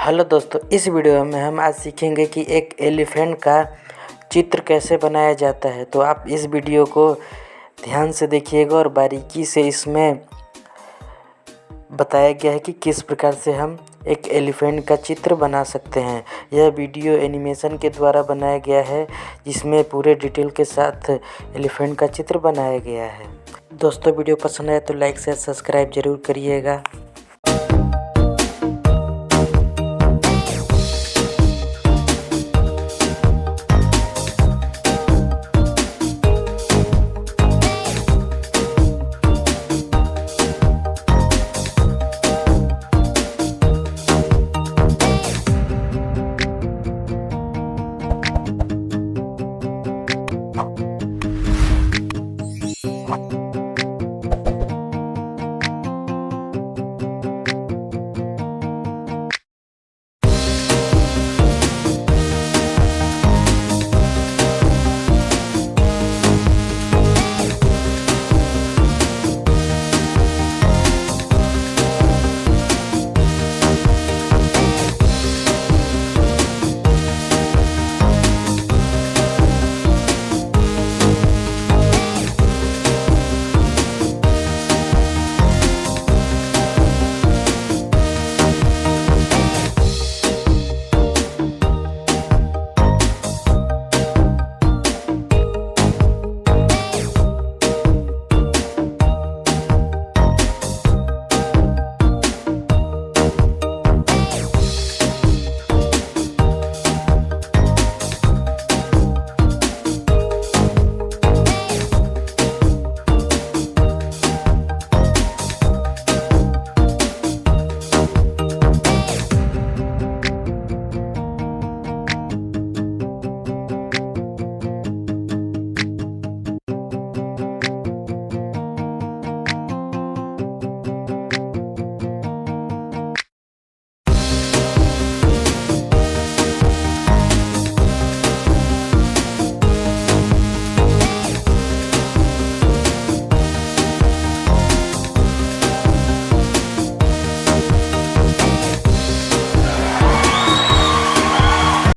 Hello दोस्तों, इस video में हम आज सीखेंगे कि एक एलिफेंट का चित्र कैसे बनाया जाता है। तो आप इस वीडियो को ध्यान से देखिएगा और बारीकी से इसमें बताया गया है कि किस प्रकार से हम एक एलिफेंट का चित्र बना सकते हैं। यह वीडियो एनिमेशन के द्वारा बनाया गया है, जिसमें पूरे डिटेल के साथ एलिफेंट का चित्र बनाया गया है। दोस्तों, वीडियो पसंद आए तो लाइक शेयर सब्सक्राइब जरूर करिएगा।